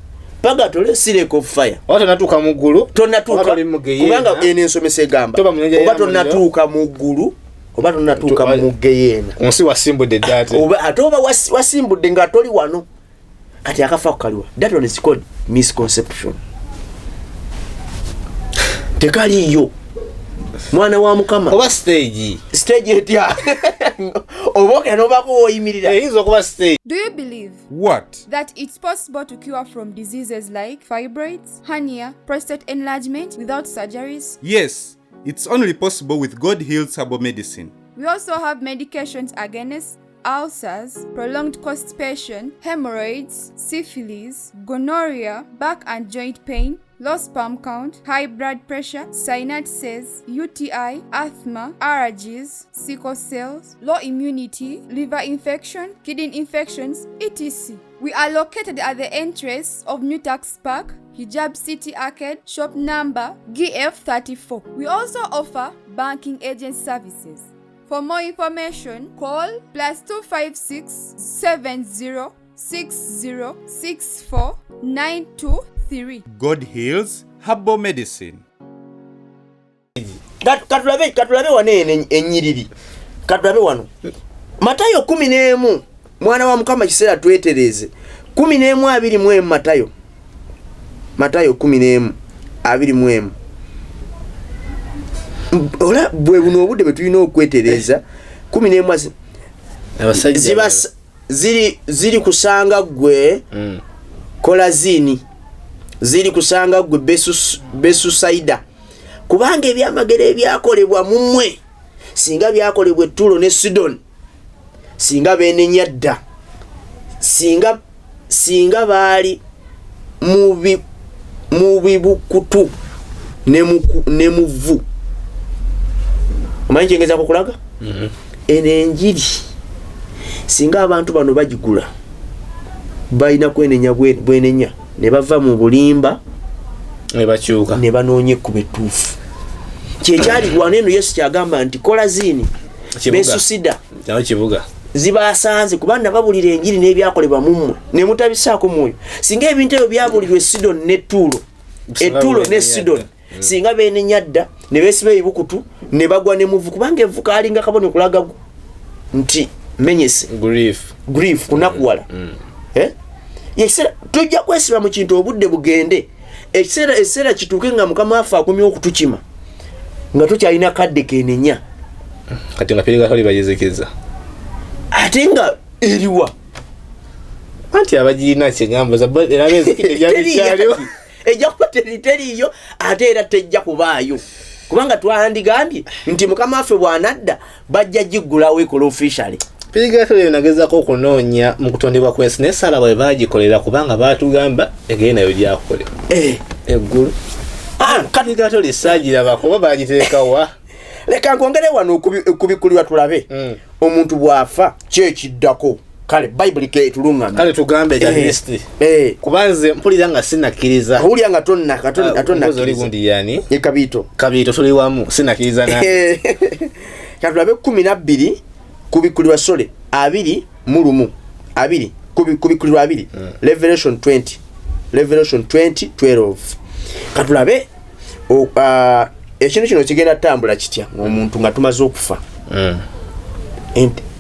Purgatory si lake of fire. Oba natuuka mu ggulu tonatuuka kubanga eno ensomesa egamba oba tonatuuka mu ggulu oba tonatuuka mu geyeena. Onsi wasimbudde ddaate ate oba wasimbudde nga toli wano kati akafa kukaliwa. That one is called misconception. Tekaliyo mwana wa Mukama oba stage etya oboka nobako oyimirira eyizo kuba stage. Do you believe What? that it's possible to cure from diseases like fibroids, hernia, prostate enlargement without surgeries? Yes, it's only possible with God Heals Herbal Medicine. We also have medications against ulcers, prolonged constipation, hemorrhoids, syphilis, gonorrhea, back and joint pain, low sperm count, high blood pressure, sinuses, UTI, asthma, allergies, sickle cells, low immunity, liver infection, kidney infections, etc. We are located at the entrance of New Tax Park, Hijab City Arcade, shop number GF34. We also offer banking agent services. For more information, call +256 70 60 64 923. God Heals Herbal Medicine. katulabe wano ennyiriri katulabe wano Matayo 11 mwana wa Mukama kiseera twetereze 11:21 Matayo 11:21 ola bwe buno obudde betulina okwetereza 11 abasajja ziri kusanga gwe kolazini ziri kusanga gwe besusaida kubanga ebyamagere ebyakolebwa mu mmwe singa byakolebwa Ttuulo ne Sidoni singa benenya dda singa baali mu bibukutu ne muvu omanyi kyengeza kukulaga eno enjiri singa abantu bano bagigula balina kwenenya bwenenya ne bava mu bulimba ne bakyuka ne banoonya ekkuba ettuufu. Kyekyali lwana eno Yesu kyagamba nti kola zini besusida nawo kibuga zibaasanze kubanga babulira enjiri n'ebyakolebwa mu mmwe ne mutabisaako mwoyo. Singa ebintu ebyo byabulirwa Sidon ne Ttuulo ne Sidon singa beenenya dda ne beesiba ebibukutu ne bagwa ne muvu kubanga evuka alinga kabone okulaga nti menyese grief kunakuwala. Yekiseera tujja kwesiba mu kintu obudde bugende ekiseera kituuke nga Mukama waffe akomyewo okutukima nga tukyalina kadde kenenya kati nga Pirigatoli bagezekeza ate nga eriwa anti abagirina kyeŋŋamba erabe ezikidde byabikyaliwo ejja kuba teriyo ate era tejja kubaayo kubanga twandigambye nti Mukama waffe bw'anadda bajja giggulawo ekola officially. Pirigatoli nagezako okunoonya mu kutondebwa kw'ensi naye Sala bwe baagikolera kubanga baatugamba egere nayo gyakolewa eggulu. Pirigatoli saagirabako oba baagiteekawa. Leka nkwongere wano okubikulirwa tulabe omuntu bw'afa kyekiddako kale Bible ke tulungana kale tugambe ja list kubanze mpulira nga sinakkiriza mpulira nga tonna gundi yani kabito tuli wamu sinakkiriza na katulabe 12 kubikulirwa sole 2 kubikulirwa 2 Revelation 20:12 katulabe ekintu kino kigenda tambula kitya omuntu nga tumaze okufa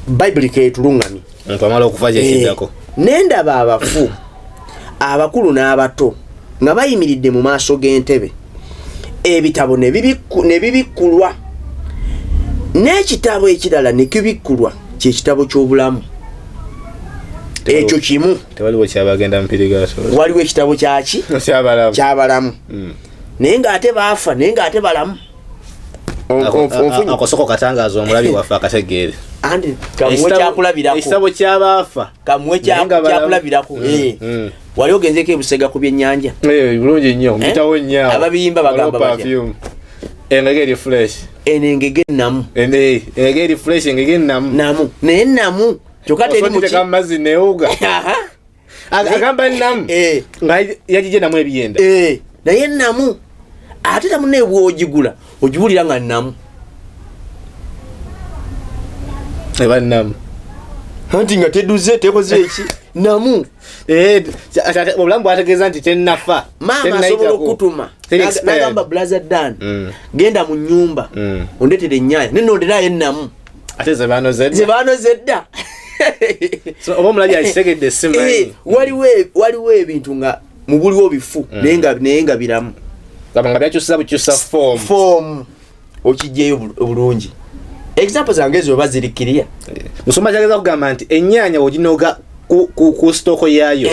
Bible ke tulungami nkamala okufa kyekiddako nendaba abafu abakulu n'abato nga bayimiridde mu maaso g'entebe ebitabo ne bibikkulwa n'ekitabo ekirala ne kibikkulwa kyekitabo ky'obulamu. Ekyo kimu tewaliwo kyabagenda mu Pirigatoli waliwo ekitabo kyaki kyabalamu naye ng'ate baafa naye ng'ate balamu. Akosoko katangaza omulabi waffe akategeere andi kamwe kyakulabirako ekitabo ky'abaafa kamwe kyakulabirako wali ogenzeko ebusega ku byennyanja bulungi nnyo mpitawo nnyo ababiyimba bagamba batya engege fresh engege namu engege fresh engege namu naye namu kyokka teri mu mazzi neewuga agamba namu nga yagije namu ebiyenda naye namu ate namu nebwogigula ogibulira nga namu eba namu anti nga teduze tekoze eki namu obulamu bwategeeza nti tennafa maama asobola okutuma nagamba brother Dan genda mu nnyumba ondetere ennyaya nenonderayo ennamu ate zebanoze dda oba omulabi akitegedde simanyi waliwo ebintu nga mubuliwo bifu naye nga biramu nga byakyusa bukyusa form okijjeyo bulungi. Example zange ezo bazirikiriya musoma kyageza kugamba nti ennyaanya woginoga ku stoko yaayo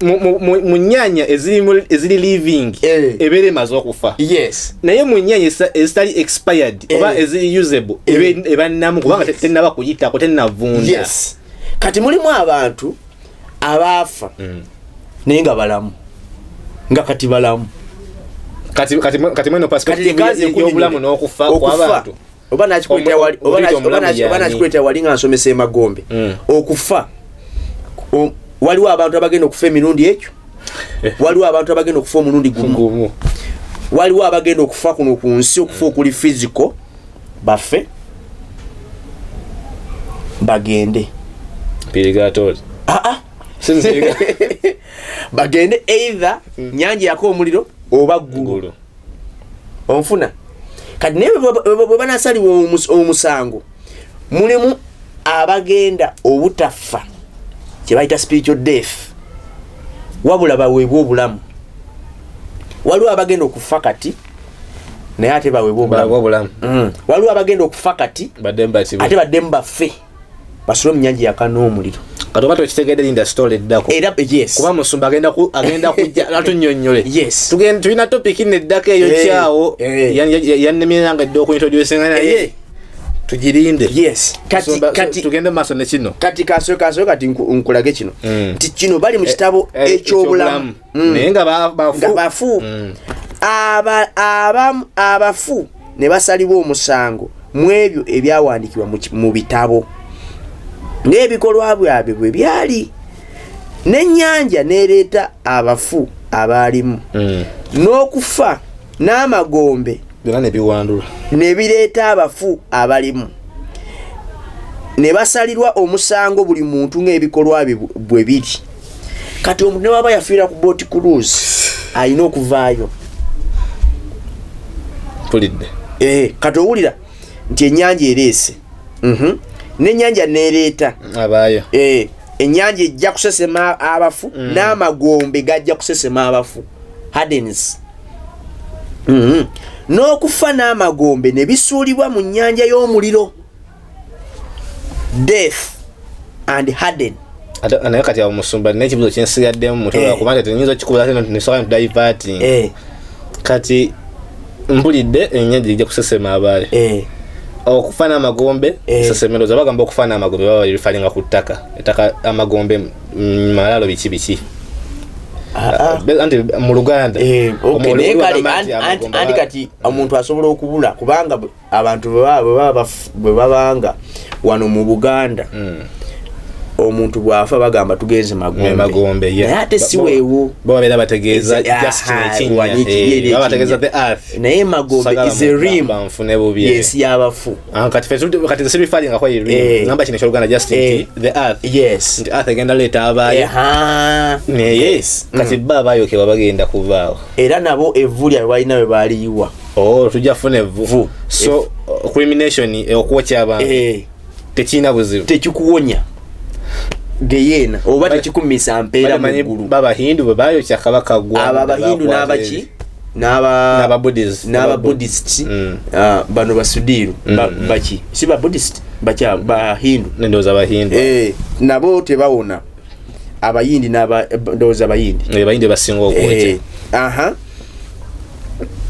mu nnyaanya eziri living ebeera emaze okufa naye mu nnyaanya ezitali expired oba eziri usable eba nnamu kubanga tennaba kuyitako tennavunda. Kati mulimu abantu abaafa naye nga balamu nga kati balamu kati mweno perspective y'obulamu n'okufa kw'abantu oba nakikuleta wali nga nsomesa emagombe okufa. Waliwo abantu abagenda okufa emirundi ekyo waliwo abantu abagenda okufa omulundi gumu waliwo abagenda okufa kuno ku nsi okufa okuli physical bafe bagende Pirigatoli bagende either nyanja yako omuliro oba ggulu onfuna. Kati naye bwe banasaliwa omusango mulimu abagenda obutafa kyebayita spiritual death wabula baweebwa obulamu. Waliwo abagenda okufa kati naye ate baweebwa obulamu. Waliwo abagenda okufa kati ate baddemu bafe basule mu nyanja yaka n'omuliro. Kati oba tokitegedde linda story eddako kuba musumba agenda kujja atunnyonnyole tulina topiki neddako eyo kyawo yannemiranga edda okuintroducinga naye tugirinde tugende maaso ne kino kati kasooka kati nkulage kino nti kino bali mu kitabo eky'obulamu naye nga bafu abafu ne basalibwa omusango mu ebyo ebyawandiikibwa mu bitabo n'ebikolwa byabwe bwe byali n'ennyanja n'ereeta abafu abaalimu n'okufa n'amagombe byonna ne biwandula ne bireeta abafu abalimu ne basalirwa omusango buli muntu ng'ebikolwa bwe biri. Kati omuntu ne waba yafiira ku boat cruise alina okuvaayo. pulidde kati owulira nti ennyanja ereese n'ennyanja n'ereeta abaayo ennyanja ejja kusesema abafu n'amagombe gajja kusesema abafu hardens. N'okufa n'amagombe ne bisuulibwa mu nnyanja y'omuliro death and harden. naye kati omusumba n'ekibuzo kyensigaddemu mutola kubanga tenyinza okikubula teno nesobola diverting kati mpulidde ennyanja ejja kusesema abaale okufa n'amagombe sesemeroza bagamba okufa n'amagombe baba balifalinga ku ttaka ettaka amagombe malalo biki anti mu Luganda anti kati omuntu asobola okubula kubanga abantu bwe babanga wano mu Buganda omuntu bwafa bagamba tugenze magombe naye ate si weewo babeera bategeeza just ekinya bategeeza the earth naye magombe is a rim banfune bubi yes yabafu kati kati sibifalinga kwa rim namba kino kyoluganda just the earth yes the earth egenda leeta abaayo ne yes kati baba yokebwa bagenda kuvaawo era nabo evvu lya balina bwe baliyiwa tujja funa evvu so crimination okwokya abantu tekina buzibu tekikuwonya geyena oba tekikumisa mpeera mu ggulu baba hindu bwe bayokya kabaka gwa abahindu n'abaki n'aba buddhists bano basudiru baki si ba buddhist bakya ba hindu ndoza abahindu nabo tebawona abayindi ndoza abayindi bayindi basinga okwokya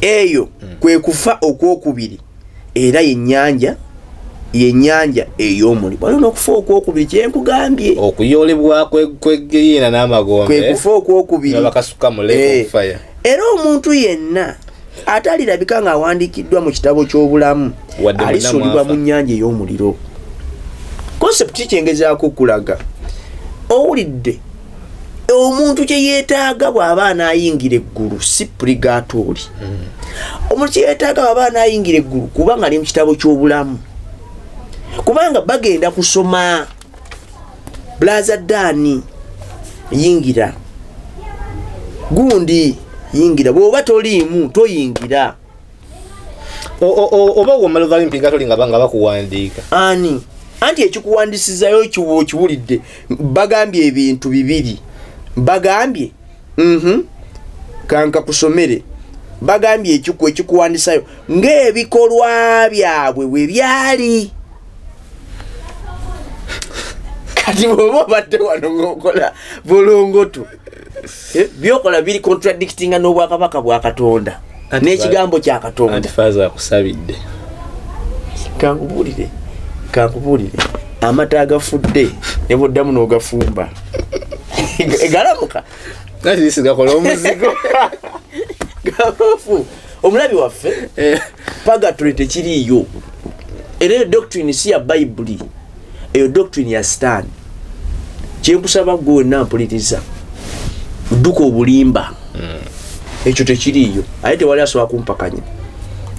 eyo kwe kufa okwokubiri era yennyanja ey'omuli balina okufa okwokubiri kyenkugambye okuyoolebwa kwegeyina n'amagombe kwe kufa okwokubiri bakasuka mu lake of fire. Era omuntu yenna atalirabika ng'awandiikiddwa mu kitabo ky'obulamu alisuulibwa mu nnyanja ey'omuliro. Konsepti kyengezaako okulaga owulidde omuntu kye yeetaaga bw'aba anaayingira eggulu si purigatori. Omuntu kye yeetaaga bw'aba anaayingira eggulu kubanga ali mu kitabo ky'obulamu kubanga bagenda kusoma blaza dani yingira gundi yingira bwoba toliimu toyingira oba womala mpinga tolinga banga bakuwandiika ani anti ekikuwandisizayo kiwulidde bagambye ebintu bibiri bagambye kanka kusomere bagambye ekikuwandisayo ng'ebikolwa byabwe bwe byali kati bwoba obadde wano ng'okola bulungotu byokola biri contradictinga n'obwakabaka bwa Katonda n'ekigambo kya Katonda. Antifaza akusabidde kankubulire amata agafudde ne boddamu n'ogafumba galamuka kati lisigakola omuzigo gafu omulabi waffe purgatory tekiriiyo era eyo doctrine si ya Bible eyo doctrine ya Satan. Kyenkusaba gwonna mpuliriza dduka obulimba ekyo tekiriiyo ate tewali asobola kumpakanya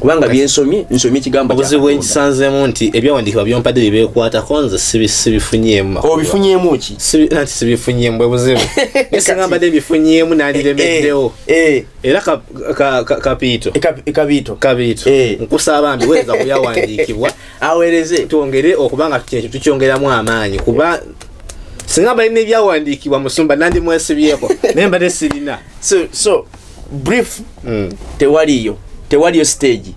kubanga byensomye nsomye ekigambo obuzibu enkisanzemu nti ebyawandiikibwa byompadde byebeekwatako nze sibifunyeemu obifunyeemu ki nti sibifunyeemu bwe buzibu esinga mbadde bifunyeemu nandiremeddewo era kabiito nkusaba mbi weza kubyawandiikibwa aweereze twongere okubanga tukyongeramu amaanyi kuba singa balina ebyawandiikibwa musumba nandi mwesibyeko naye mbadde sirina so brief tewaliyo stage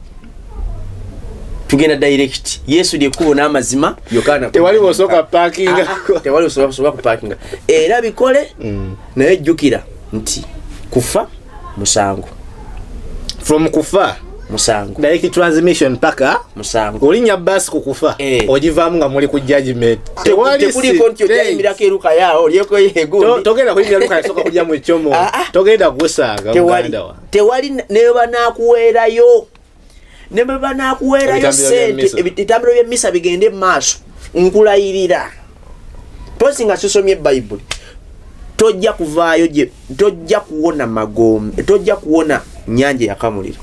tugenda direct Yesu lyekkubo n'amazima Yohana tewali osoka parking tewali osoka ku parking era bikole naye jjukira nti kufa musango from kufa musango direct transmission paka musango olinya basi kukufa ogivaamu nga muli ku judgment tewali kontyo emirako eruka yao lyeko yegundi togenda kuyimirira luka yasoka kulya mu kyomo togenda kusanga muganda wa tewali ne banakuweerayo sente ebitambiro by'emmisa bigende mu maaso nkulayirira posi nga sisomye Bible tojja kuvaayo gye tojja kuwona magombe tojja kuwona nyanja yakamulira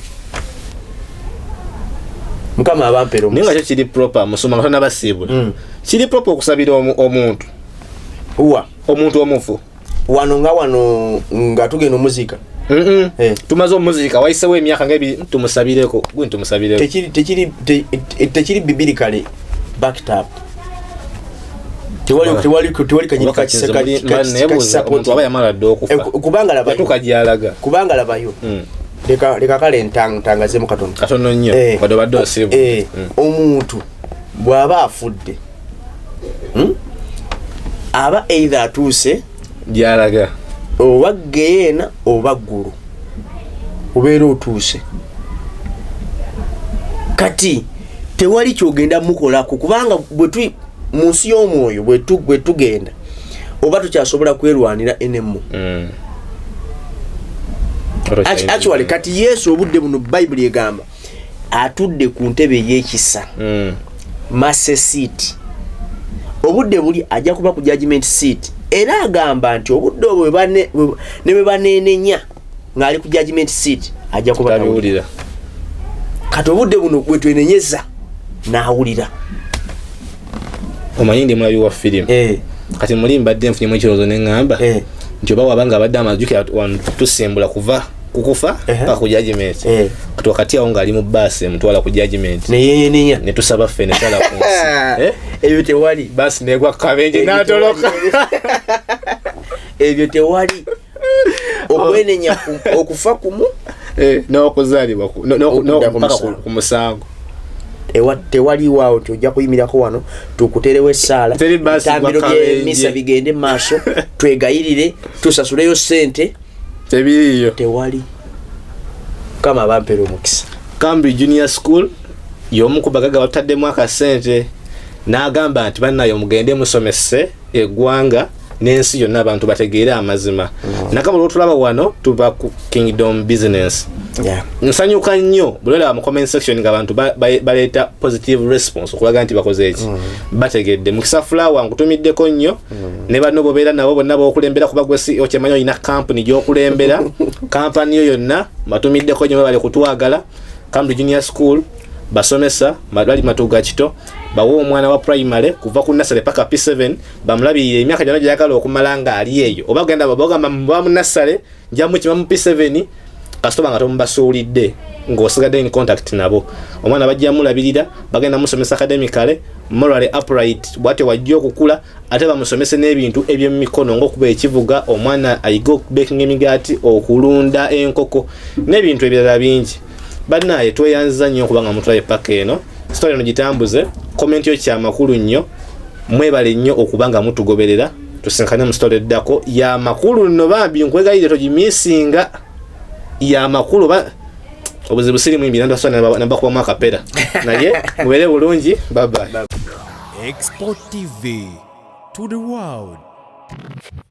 mukama abampero ninga kyo kiri proper musoma katona basiibula kiri proper okusabira omuntu omuntu omufu wano nga tugenda omuzika tumaze omuzika wayisewo emyaka nga tumusabireko gwe tumusabireko tekiri bibirikale backed tewali kanyika omuntu aba yamala dde okufa kubanga labayo leka kale ntangazemu katono nnyo wadde obadde osiibu omuntu bw'aba afudde aba either atuuse gyalaga oba geyeena oba ggulu obeera otuuse kati tewali kyogenda mukolako kubanga mu nsi y'omwoyo bwe tugenda oba tukyasobola kwerwanira enemu actually kati Yesu obudde buno Bible egamba atudde ku ntebe y'ekisa Mercy seat obudde buli ajja kuba ku judgment seat era agamba nti obudde obwo ne bwe baneenenya ng'ali ku judgment seat ajja kuba tawulira kati obudde buno bwe twenenyeza n'awulira omanyi ndi mulabi wa firimu kati muli mbadde nfunyemu ekirowoozo ne ŋŋamba nti oba wabanga abadde amazukira tusimbula kuva kukufa paka ku judgment kati wakati awo ng'ali mu baasi emutwala ku judgment neyeyenenya ne tusaba ffe ne twala ku nsi ebyo tewali baasi negwa kabenje n'atoloka ebyo tewali okwenenya okufa kumu n'okuzaalibwa paka ku musango tewaliwaawo nti ojja kuyimirako wano tukuterewo essaala bitambiro by'emisa bigende maaso twegayirire tusasuleyo ssente tebiriyo tewali kama abampera omukisa Cambridge Junior School y'omu ku bagaga bataddemu akasente n'agamba nti bannayo mugende musomese eggwanga n'ensi yonna abantu bategeere amazima nakama olwotulaba wano tuba ku Kingdom Business nsanyuka nnyo bulwera mu comment section ng'abantu baleeta positive response okulaga nti bakoze eki bategedde mukisa flower nkutumiddeko nnyo ne bano bobeera nabo bonna b'okulembera kuba gwe si okyemanyi olina company gy'okulembera kampani yo yonna batumiddeko nnyo bali kutwagala Cambridge Junior School basomesa bali matuga kito bawo omwana wa primary kuva ku nursery paka P7 bamulabirira emyaka gyonna gyakala okumala nga ali eyo oba genda babogamba mu nursery njamu kima mu P7 kasitoba nga tombasuulidde ng'osigadde in contact nabo omwana bajja mulabirira bagenda musomesa academically morally upright bwate wajja okukula ate bamusomese n'ebintu eby'emikono ng'okuba ekivuga omwana ayiga baking emigaati okulunda enkoko n'ebintu ebirala bingi bannaye tweyanziza nnyo okubanga mutulaye paka eno story eno gitambuze comment yo kyamakulu nnyo mwebale nnyo okubanga mutugoberera tusinkane mu story eddako ya makulu nno bambi nkwegayire togimisinga ya makulu obuzibu siri mwimbi namba kuba mwaka pera naye mubere bulungi bye bye. Export TV to the world.